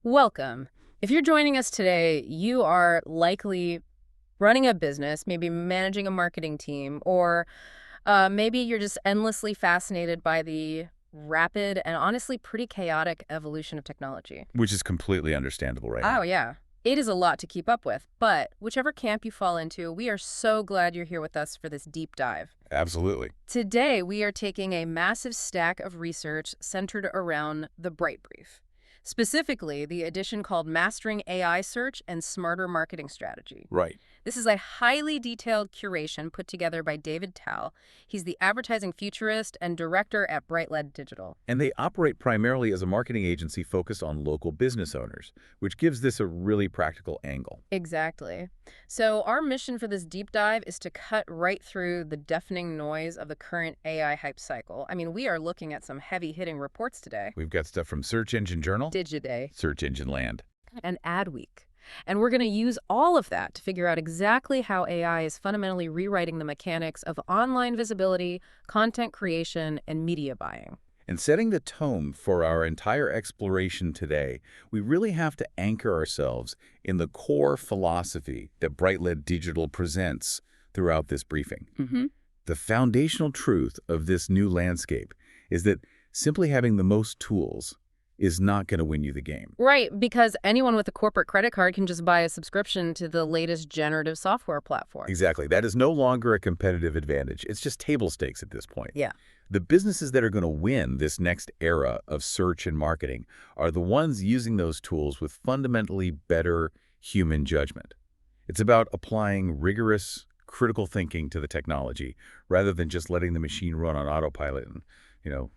Welcome. If you're joining us today, you are likely running a business, maybe managing a marketing team, or maybe you're just endlessly fascinated by the rapid and honestly pretty chaotic evolution of technology. Which is completely understandable right Oh, now. yeah. It is a lot to keep up with, but whichever camp you fall into, we are so glad you're here with us for this deep dive. Absolutely. Today, we are taking a massive stack of research centered around the Bright Brief, specifically the edition called Mastering AI Search and Smarter Marketing Strategy. Right. This is a highly detailed curation put together by David Tal. He's the advertising futurist and director at BrightLead Digital. And they operate primarily as a marketing agency focused on local business owners, which gives this a really practical angle. Exactly. So our mission for this deep dive is to cut right through the deafening noise of the current AI hype cycle. I mean, we are looking at some heavy-hitting reports today. We've got stuff from Search Engine Journal, Digiday, Search Engine Land. and Adweek. And we're going to use all of that to figure out exactly how AI is fundamentally rewriting the mechanics of online visibility, content creation, and media buying. And setting the tone for our entire exploration today, we really have to anchor ourselves in the core philosophy that BrightLead Digital presents throughout this briefing. The foundational truth of this new landscape is that simply having the most tools is not going to win you the game. Right, because anyone with a corporate credit card can just buy a subscription to the latest generative software platform. Exactly. That is no longer a competitive advantage. It's just table stakes at this point. Yeah. The businesses that are going to win this next era of search and marketing are the ones using those tools with fundamentally better human judgment. It's about applying rigorous, critical thinking to the technology rather than just letting the machine run on autopilot and,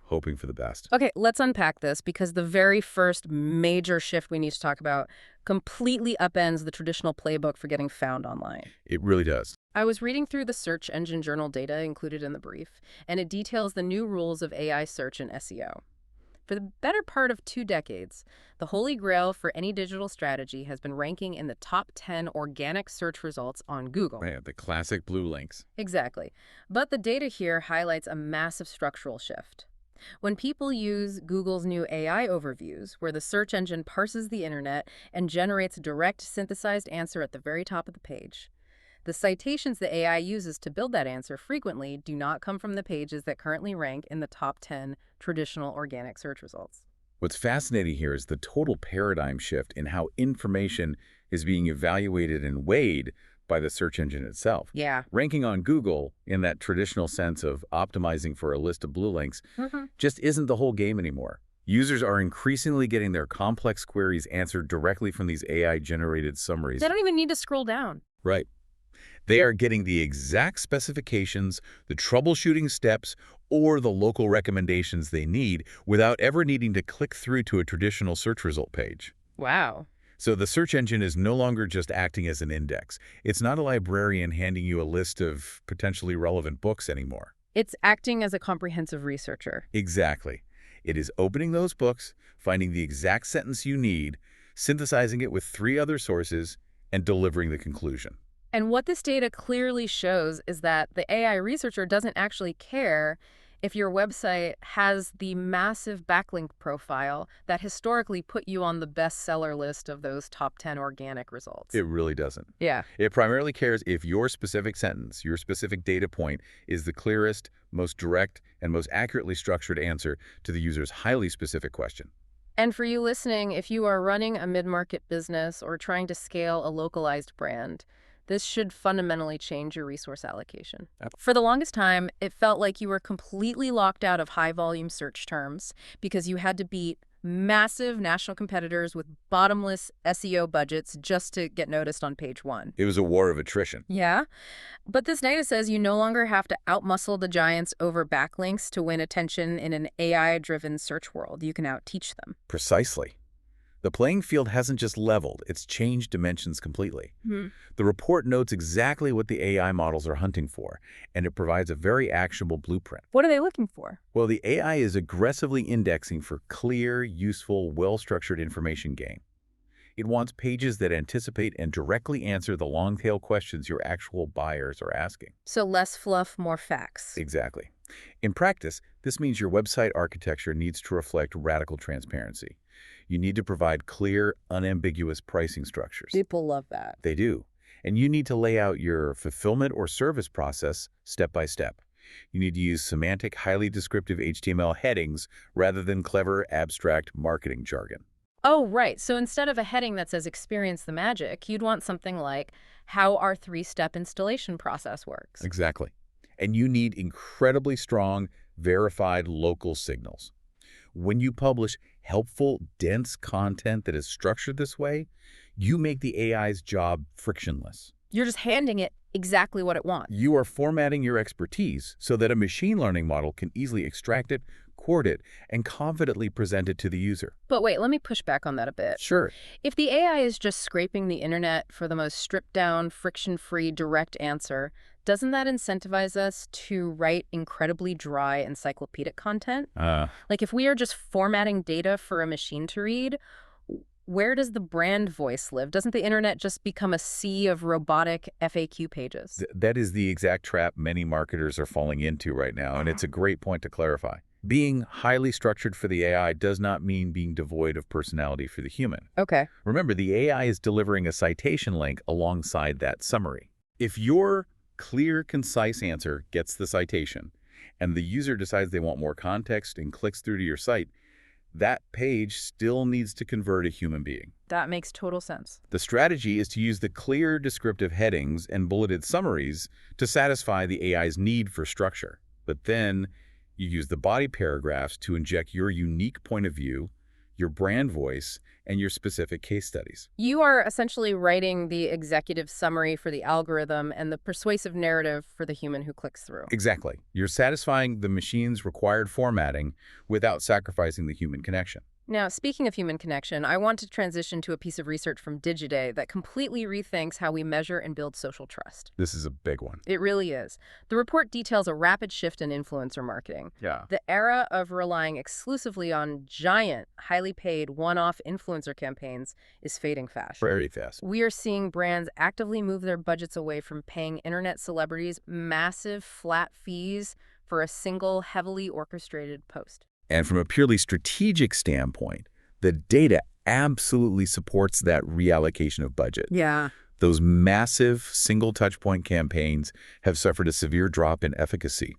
hoping for the best. Okay, let's unpack this because the very first major shift we need to talk about completely upends the traditional playbook for getting found online. It really does. I was reading through the Search Engine Journal data included in the brief, and it details the new rules of AI search and SEO. For the better part of 2 decades, the holy grail for any digital strategy has been ranking in the top 10 organic search results on Google. Right, the classic blue links. Exactly. But the data here highlights a massive structural shift. When people use Google's new AI overviews, where the search engine parses the internet and generates a direct synthesized answer at the very top of the page, the citations the AI uses to build that answer frequently do not come from the pages that currently rank in the top 10 traditional organic search results. What's fascinating here is the total paradigm shift in how information is being evaluated and weighed by the search engine itself. Yeah. Ranking on Google, in that traditional sense of optimizing for a list of blue links, just isn't the whole game anymore. Users are increasingly getting their complex queries answered directly from these AI-generated summaries. They don't even need to scroll down. Right. They are getting the exact specifications, the troubleshooting steps, or the local recommendations they need without ever needing to click through to a traditional search result page. Wow. So the search engine is no longer just acting as an index. It's not a librarian handing you a list of potentially relevant books anymore. It's acting as a comprehensive researcher. Exactly. It is opening those books, finding the exact sentence you need, synthesizing it with 3 other sources, and delivering the conclusion. And what this data clearly shows is that the AI researcher doesn't actually care if your website has the massive backlink profile that historically put you on the bestseller list of those top 10 organic results. It really doesn't. Yeah. It primarily cares if your specific sentence, your specific data point, is the clearest, most direct, and most accurately structured answer to the user's highly specific question. And for you listening, if you are running a mid-market business or trying to scale a localized brand, this should fundamentally change your resource allocation. For the longest time, it felt like you were completely locked out of high-volume search terms because you had to beat massive national competitors with bottomless SEO budgets just to get noticed on page 1. It was a war of attrition. Yeah, but this data says you no longer have to outmuscle the giants over backlinks to win attention in an AI-driven search world. You can outteach them. Precisely. The playing field hasn't just leveled, it's changed dimensions completely. The report notes exactly what the AI models are hunting for, and it provides a very actionable blueprint. What are they looking for? Well, the AI is aggressively indexing for clear, useful, well-structured information gain. It wants pages that anticipate and directly answer the long-tail questions your actual buyers are asking. So less fluff, more facts. Exactly. In practice, this means your website architecture needs to reflect radical transparency. You need to provide clear, unambiguous pricing structures. People love that. They do. And you need to lay out your fulfillment or service process step by step. You need to use semantic, highly descriptive HTML headings rather than clever, abstract marketing jargon. Oh, right. So instead of a heading that says experience the magic, you'd want something like how our three-step installation process works. Exactly. And you need incredibly strong, verified local signals. When you publish helpful, dense content that is structured this way, you make the AI's job frictionless. You're just handing it exactly what it wants. You are formatting your expertise so that a machine learning model can easily extract it, quote it, and confidently present it to the user. But wait, let me push back on that a bit. Sure. If the AI is just scraping the internet for the most stripped-down, friction-free, direct answer, doesn't that incentivize us to write incredibly dry encyclopedic content? Like if we are just formatting data for a machine to read, where does the brand voice live? Doesn't the internet just become a sea of robotic FAQ pages? That is the exact trap many marketers are falling into right now, and it's a great point to clarify. Being highly structured for the AI does not mean being devoid of personality for the human. Okay. Remember, the AI is delivering a citation link alongside that summary. If your clear, concise answer gets the citation, and the user decides they want more context and clicks through to your site, that page still needs to convert a human being. That makes total sense. The strategy is to use the clear, descriptive headings and bulleted summaries to satisfy the AI's need for structure. But then you use the body paragraphs to inject your unique point of view, your brand voice, and your specific case studies. You are essentially writing the executive summary for the algorithm and the persuasive narrative for the human who clicks through. Exactly. You're satisfying the machine's required formatting without sacrificing the human connection. Now, speaking of human connection, I want to transition to a piece of research from Digiday that completely rethinks how we measure and build social trust. This is a big one. It really is. The report details a rapid shift in influencer marketing. Yeah. The era of relying exclusively on giant, highly paid, one-off influencer campaigns is fading fast. Very fast. We are seeing brands actively move their budgets away from paying internet celebrities massive flat fees for a single, heavily orchestrated post. And from a purely strategic standpoint, the data absolutely supports that reallocation of budget. Yeah. Those massive single touchpoint campaigns have suffered a severe drop in efficacy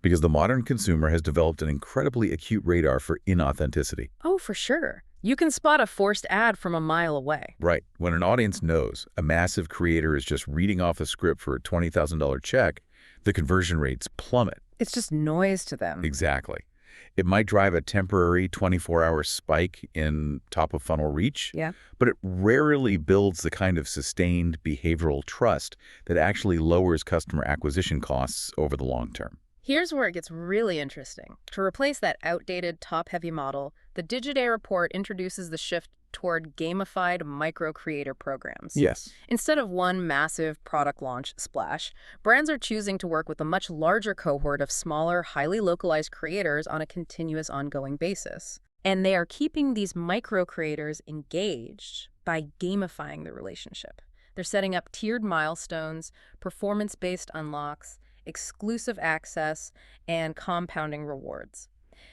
because the modern consumer has developed an incredibly acute radar for inauthenticity. Oh, for sure. You can spot a forced ad from a mile away. Right. When an audience knows a massive creator is just reading off a script for a $20,000 check, the conversion rates plummet. It's just noise to them. Exactly. It might drive a temporary 24-hour spike in top-of-funnel reach, Yeah. but it rarely builds the kind of sustained behavioral trust that actually lowers customer acquisition costs over the long term. Here's where it gets really interesting. To replace that outdated, top-heavy model, the Digiday report introduces the shift toward gamified micro-creator programs. Yes. Instead of one massive product launch splash, brands are choosing to work with a much larger cohort of smaller, highly localized creators on a continuous, ongoing basis. And they are keeping these micro-creators engaged by gamifying the relationship. They're setting up tiered milestones, performance-based unlocks, exclusive access, and compounding rewards.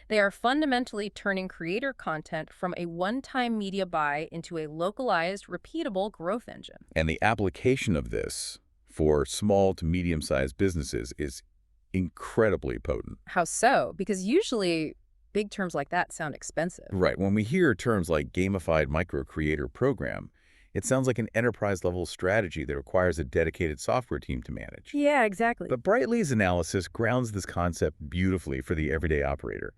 They are fundamentally turning creator content from a one-time media buy into a localized, repeatable growth engine. And the application of this for small to medium-sized businesses is incredibly potent. How so? Because usually big terms like that sound expensive. Right. When we hear terms like gamified micro-creator program, it sounds like an enterprise-level strategy that requires a dedicated software team to manage. Yeah, exactly. But BrightLead's analysis grounds this concept beautifully for the everyday operator.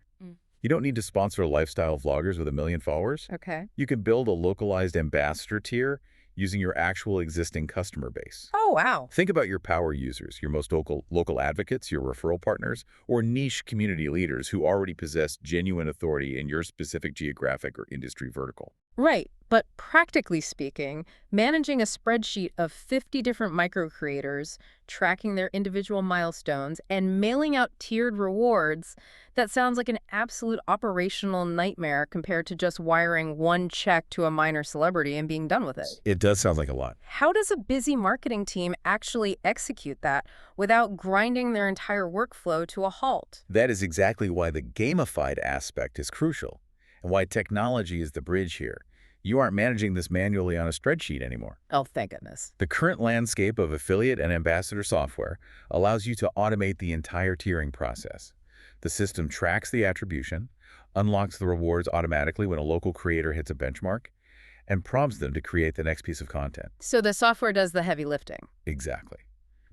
You don't need to sponsor lifestyle vloggers with 1 million followers. Okay. You can build a localized ambassador tier using your actual existing customer base. Oh, wow. Think about your power users, your most local advocates, your referral partners, or niche community leaders who already possess genuine authority in your specific geographic or industry vertical. Right. But practically speaking, managing a spreadsheet of 50 different micro creators, tracking their individual milestones, and mailing out tiered rewards, that sounds like an absolute operational nightmare compared to just wiring one check to a minor celebrity and being done with it. It does sound like a lot. How does a busy marketing team actually execute that without grinding their entire workflow to a halt? That is exactly why the gamified aspect is crucial and why technology is the bridge here. You aren't managing this manually on a spreadsheet anymore. Oh, thank goodness. The current landscape of affiliate and ambassador software allows you to automate the entire tiering process. The system tracks the attribution, unlocks the rewards automatically when a local creator hits a benchmark, and prompts them to create the next piece of content. So the software does the heavy lifting. Exactly.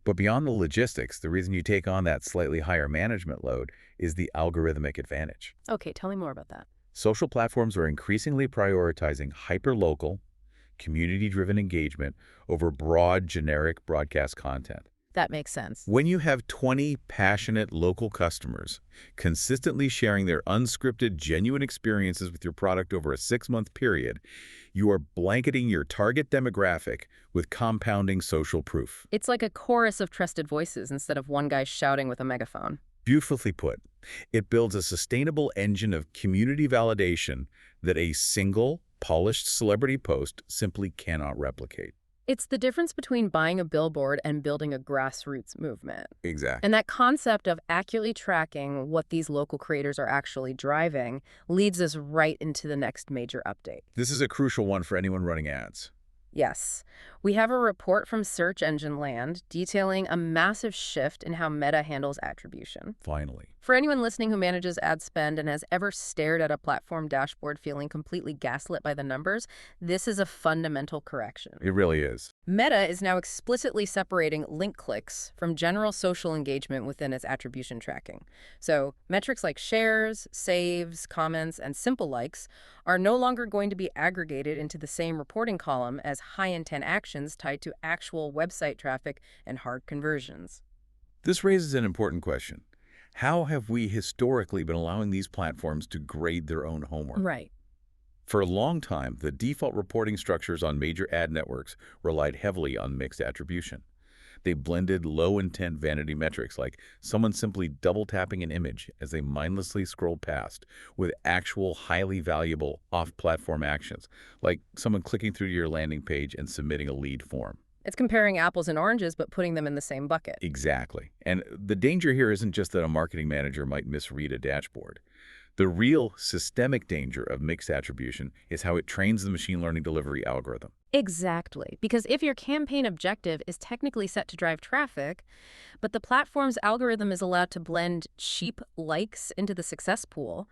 But beyond the logistics, the reason you take on that slightly higher management load is the algorithmic advantage. Okay, tell me more about that. Social platforms are increasingly prioritizing hyper-local, community-driven engagement over broad, generic broadcast content. That makes sense. When you have 20 passionate local customers consistently sharing their unscripted, genuine experiences with your product over a 6-month period, you are blanketing your target demographic with compounding social proof. It's like a chorus of trusted voices instead of one guy shouting with a megaphone. Beautifully put. It builds a sustainable engine of community validation that a single, polished celebrity post simply cannot replicate. It's the difference between buying a billboard and building a grassroots movement. Exactly. And that concept of accurately tracking what these local creators are actually driving leads us right into the next major update. This is a crucial one for anyone running ads. Yes, we have a report from Search Engine Land detailing a massive shift in how Meta handles attribution. Finally. For anyone listening who manages ad spend and has ever stared at a platform dashboard feeling completely gaslit by the numbers, this is a fundamental correction. It really is. Meta is now explicitly separating link clicks from general social engagement within its attribution tracking. So metrics like shares, saves, comments, and simple likes are no longer going to be aggregated into the same reporting column as high-intent actions tied to actual website traffic and hard conversions. This raises an important question. How have we historically been allowing these platforms to grade their own homework? Right. For a long time, the default reporting structures on major ad networks relied heavily on mixed attribution. They blended low-intent vanity metrics like someone simply double-tapping an image as they mindlessly scrolled past with actual highly valuable off-platform actions, like someone clicking through your landing page and submitting a lead form. It's comparing apples and oranges, but putting them in the same bucket. Exactly. And the danger here isn't just that a marketing manager might misread a dashboard. The real systemic danger of mixed attribution is how it trains the machine learning delivery algorithm. Exactly. Because if your campaign objective is technically set to drive traffic, but the platform's algorithm is allowed to blend cheap likes into the success pool,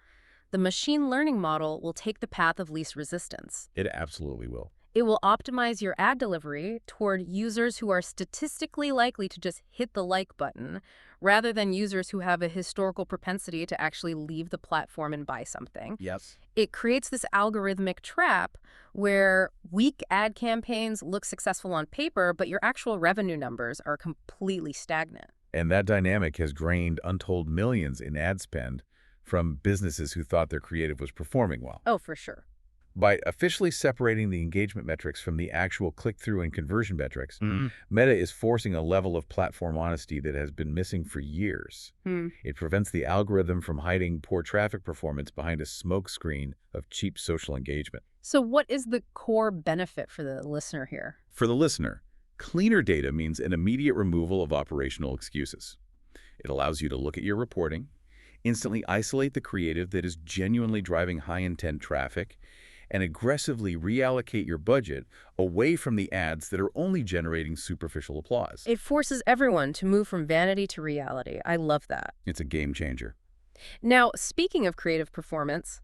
the machine learning model will take the path of least resistance. It absolutely will. It will optimize your ad delivery toward users who are statistically likely to just hit the like button, rather than users who have a historical propensity to actually leave the platform and buy something. Yes. It creates this algorithmic trap where weak ad campaigns look successful on paper, but your actual revenue numbers are completely stagnant. And that dynamic has drained untold millions in ad spend from businesses who thought their creative was performing well. Oh, for sure. By officially separating the engagement metrics from the actual click-through and conversion metrics, Meta is forcing a level of platform honesty that has been missing for years. It prevents the algorithm from hiding poor traffic performance behind a smokescreen of cheap social engagement. So what is the core benefit for the listener here? For the listener, cleaner data means an immediate removal of operational excuses. It allows you to look at your reporting, instantly isolate the creative that is genuinely driving high-intent traffic, and aggressively reallocate your budget away from the ads that are only generating superficial applause. It forces everyone to move from vanity to reality. I love that. It's a game changer. Now, speaking of creative performance,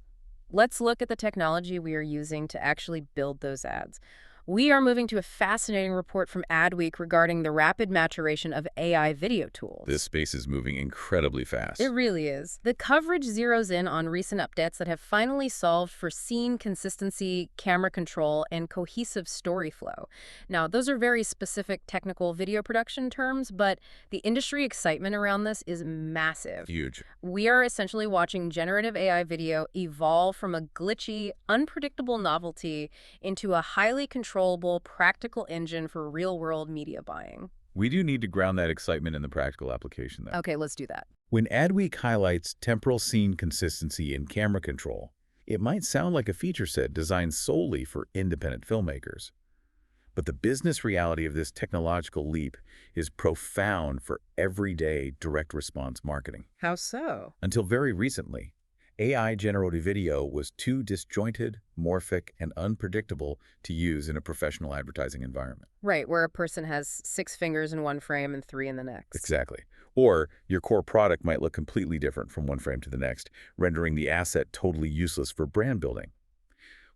let's look at the technology we are using to actually build those ads. We are moving to a fascinating report from Adweek regarding the rapid maturation of AI video This tools. space is moving incredibly It fast. really is. The coverage zeroes in on recent updates that have finally solved for scene consistency, camera control, and cohesive story flow. Now, those are very specific technical video production terms, but the industry excitement around this is massive. Huge. We are essentially watching generative AI video evolve from a glitchy, unpredictable novelty into a highly controllable, practical engine for real-world media buying. We do need to ground that excitement in the practical application, though. Okay, let's do that. When Adweek highlights temporal scene consistency and camera control, it might sound like a feature set designed solely for independent filmmakers. But the business reality of this technological leap is profound for everyday direct response marketing. How so? Until very recently, AI-generated video was too disjointed, morphic, and unpredictable to use in a professional advertising environment. Right, where a person has 6 fingers in one frame and 3 in the next. Exactly. Or your core product might look completely different from one frame to the next, rendering the asset totally useless for brand building.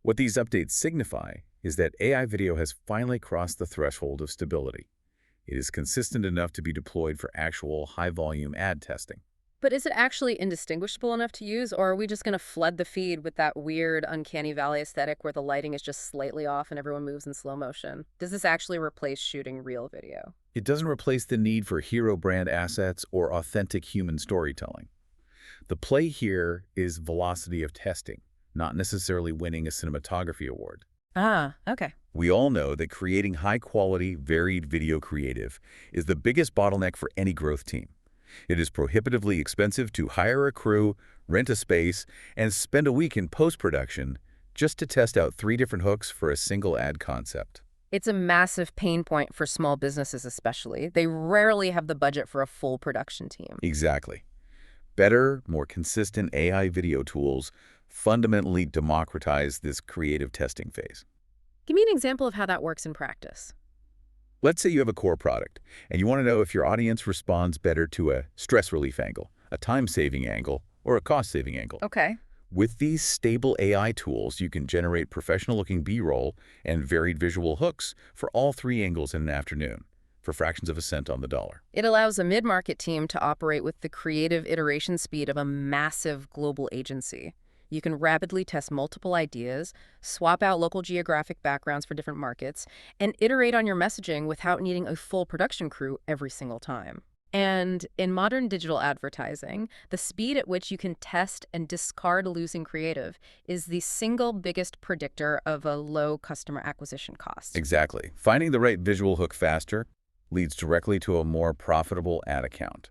What these updates signify is that AI video has finally crossed the threshold of stability. It is consistent enough to be deployed for actual high-volume ad testing. But is it actually indistinguishable enough to use, or are we just going to flood the feed with that weird, uncanny valley aesthetic where the lighting is just slightly off and everyone moves in slow motion? Does this actually replace shooting real video? It doesn't replace the need for hero brand assets or authentic human storytelling. The play here is velocity of testing, not necessarily winning a cinematography award. Ah, okay. We all know that creating high-quality, varied video creative is the biggest bottleneck for any growth team. It is prohibitively expensive to hire a crew, rent a space, and spend a week in post-production just to test out 3 different hooks for a single ad concept. It's a massive pain point for small businesses especially. They rarely have the budget for a full production team. Exactly. Better, more consistent AI video tools fundamentally democratize this creative testing phase. Give me an example of how that works in practice. Let's say you have a core product, and you want to know if your audience responds better to a stress relief angle, a time-saving angle, or a cost-saving angle. Okay. With these stable AI tools, you can generate professional-looking B-roll and varied visual hooks for all 3 angles in an afternoon, for fractions of a cent on the dollar. It allows a mid-market team to operate with the creative iteration speed of a massive global agency. You can rapidly test multiple ideas, swap out local geographic backgrounds for different markets, and iterate on your messaging without needing a full production crew every single time. And in modern digital advertising, the speed at which you can test and discard losing creative is the single biggest predictor of a low customer acquisition cost. Exactly. Finding the right visual hook faster leads directly to a more profitable ad account.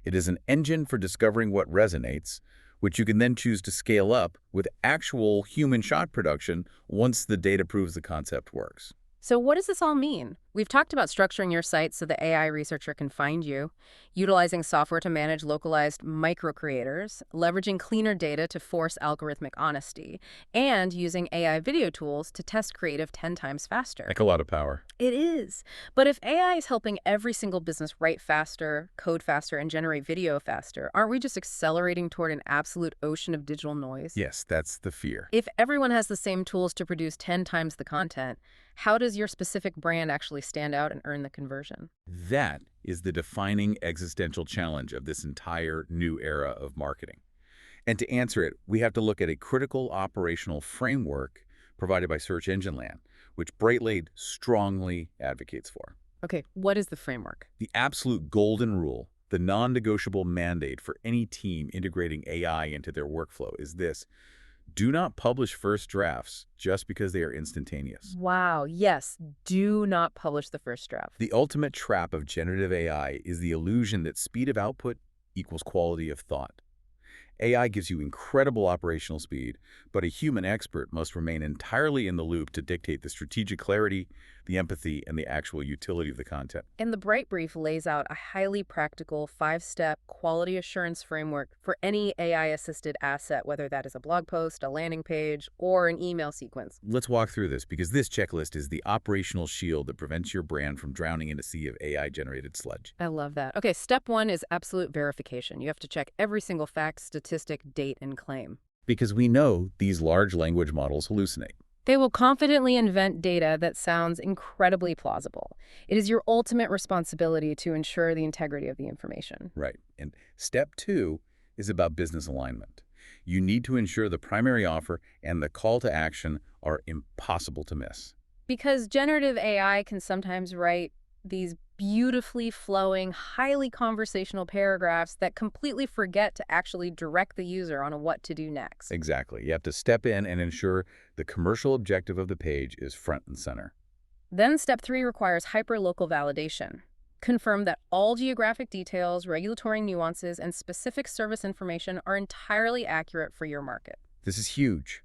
It is an engine for discovering what resonates, which you can then choose to scale up with actual human shot production once the data proves the concept works. So what does this all mean? We've talked about structuring your site so the AI researcher can find you, utilizing software to manage localized micro-creators, leveraging cleaner data to force algorithmic honesty, and using AI video tools to test creative 10 times faster. Like a lot of power. It is. But if AI is helping every single business write faster, code faster, and generate video faster, aren't we just accelerating toward an absolute ocean of digital noise? Yes, that's the fear. If everyone has the same tools to produce 10 times the content, how does your specific brand actually stand out and earn the conversion? That is the defining existential challenge of this entire new era of marketing. And to answer it, we have to look at a critical operational framework provided by Search Engine Land, which BrightLead strongly advocates for. Okay, what is the framework? The absolute golden rule, the non-negotiable mandate for any team integrating AI into their workflow is this: do not publish first drafts just because they are instantaneous. Wow, yes, do not publish the first draft. The ultimate trap of generative AI is the illusion that speed of output equals quality of thought. AI gives you incredible operational speed, but a human expert must remain entirely in the loop to dictate the strategic clarity, the empathy, and the actual utility of the content. And the Bright Brief lays out a highly practical 5-step quality assurance framework for any AI-assisted asset, whether that is a blog post, a landing page, or an email sequence. Let's walk through this, because this checklist is the operational shield that prevents your brand from drowning in a sea of AI-generated sludge. I love that. Okay, step 1 is absolute verification. You have to check every single fact, statistic, date, and claim. Because we know these large language models hallucinate. They will confidently invent data that sounds incredibly plausible. It is your ultimate responsibility to ensure the integrity of the information. Right. And step 2 is about business alignment. You need to ensure the primary offer and the call to action are impossible to miss. Because generative AI can sometimes write these beautifully flowing, highly conversational paragraphs that completely forget to actually direct the user on what to do next. Exactly. You have to step in and ensure the commercial objective of the page is front and center. Then step 3 requires hyperlocal validation. Confirm that all geographic details, regulatory nuances, and specific service information are entirely accurate for your market. This is huge.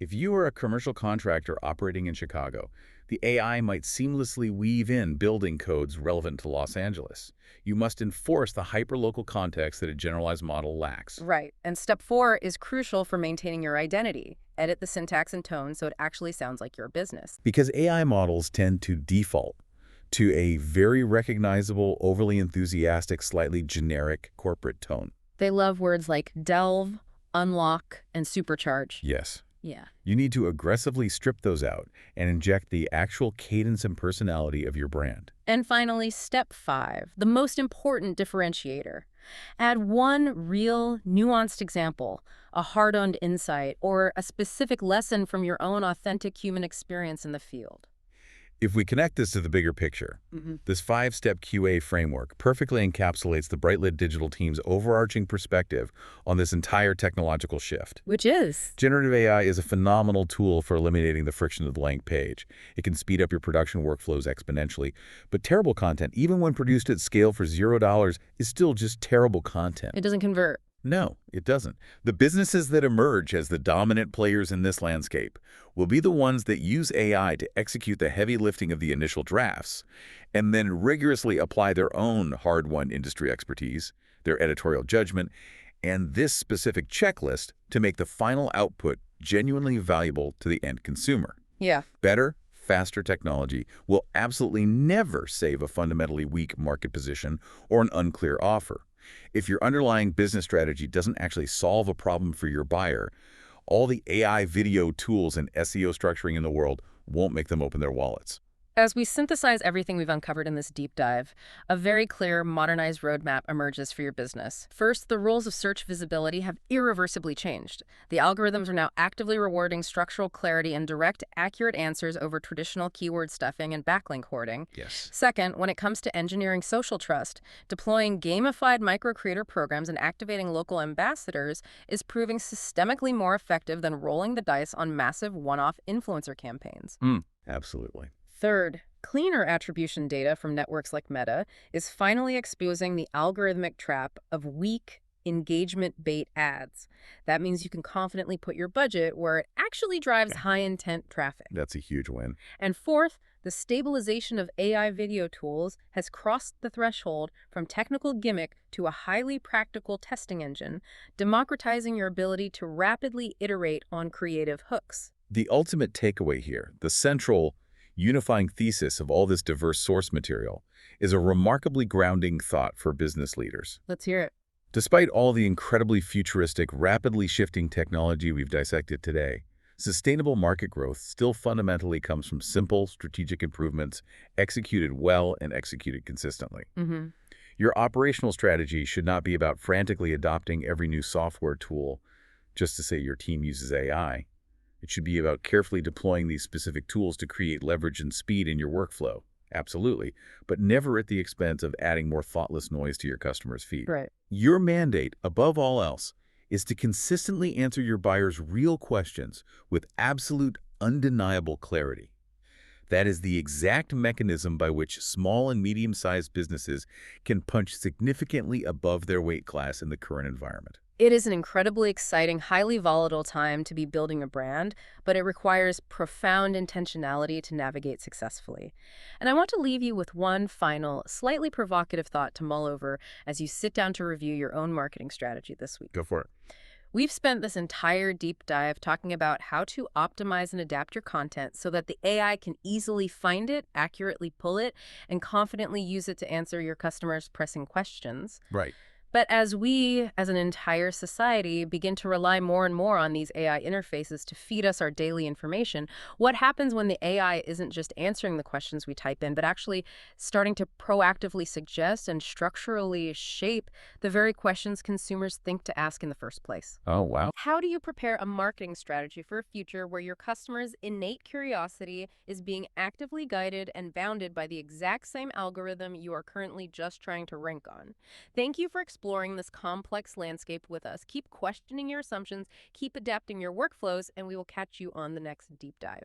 If you are a commercial contractor operating in Chicago, the AI might seamlessly weave in building codes relevant to Los Angeles. You must enforce the hyperlocal context that a generalized model lacks. Right. And step 4 is crucial for maintaining your identity. Edit the syntax and tone so it actually sounds like your business. Because AI models tend to default to a very recognizable, overly enthusiastic, slightly generic corporate tone. They love words like delve, unlock, and supercharge. Yes. Yeah. You need to aggressively strip those out and inject the actual cadence and personality of your brand. And finally, step 5, the most important differentiator. Add one real, nuanced example, a hard-earned insight, or a specific lesson from your own authentic human experience in the field. If we connect this to the bigger picture, this 5-step QA framework perfectly encapsulates the BrightLead Digital team's overarching perspective on this entire technological shift. Which is? Generative AI is a phenomenal tool for eliminating the friction of the blank page. It can speed up your production workflows exponentially, but terrible content, even when produced at scale for $0, is still just terrible content. It doesn't convert. No, it doesn't. The businesses that emerge as the dominant players in this landscape will be the ones that use AI to execute the heavy lifting of the initial drafts and then rigorously apply their own hard-won industry expertise, their editorial judgment, and this specific checklist to make the final output genuinely valuable to the end consumer. Yeah. Better, faster technology will absolutely never save a fundamentally weak market position or an unclear offer. If your underlying business strategy doesn't actually solve a problem for your buyer, all the AI video tools and SEO structuring in the world won't make them open their wallets. As we synthesize everything we've uncovered in this deep dive, a very clear, modernized roadmap emerges for your business. First, the rules of search visibility have irreversibly changed. The algorithms are now actively rewarding structural clarity and direct, accurate answers over traditional keyword stuffing and backlink hoarding. Yes. Second, when it comes to engineering social trust, deploying gamified micro-creator programs and activating local ambassadors is proving systemically more effective than rolling the dice on massive one-off influencer campaigns. Absolutely. Third, cleaner attribution data from networks like Meta is finally exposing the algorithmic trap of weak engagement bait ads. That means you can confidently put your budget where it actually drives high-intent traffic. That's a huge win. And fourth, the stabilization of AI video tools has crossed the threshold from technical gimmick to a highly practical testing engine, democratizing your ability to rapidly iterate on creative hooks. The ultimate takeaway here, the central unifying thesis of all this diverse source material, is a remarkably grounding thought for business leaders. Let's hear it. Despite all the incredibly futuristic, rapidly shifting technology we've dissected today, sustainable market growth still fundamentally comes from simple, strategic improvements executed well and executed consistently. Your operational strategy should not be about frantically adopting every new software tool just to say your team uses AI. It should be about carefully deploying these specific tools to create leverage and speed in your workflow. Absolutely. But never at the expense of adding more thoughtless noise to your customer's feed. Right. Your mandate, above all else, is to consistently answer your buyer's real questions with absolute, undeniable clarity. That is the exact mechanism by which small and medium-sized businesses can punch significantly above their weight class in the current environment. It is an incredibly exciting, highly volatile time to be building a brand, but it requires profound intentionality to navigate successfully. And I want to leave you with one final, slightly provocative thought to mull over as you sit down to review your own marketing strategy this week. Go for it. We've spent this entire deep dive talking about how to optimize and adapt your content so that the AI can easily find it, accurately pull it, and confidently use it to answer your customers' pressing questions. Right. But as we, as an entire society, begin to rely more and more on these AI interfaces to feed us our daily information, what happens when the AI isn't just answering the questions we type in, but actually starting to proactively suggest and structurally shape the very questions consumers think to ask in the first place? Oh, wow. How do you prepare a marketing strategy for a future where your customers' innate curiosity is being actively guided and bounded by the exact same algorithm you are currently just trying to rank on? Thank you for exploring this complex landscape with us. Keep questioning your assumptions, keep adapting your workflows, and we will catch you on the next deep dive.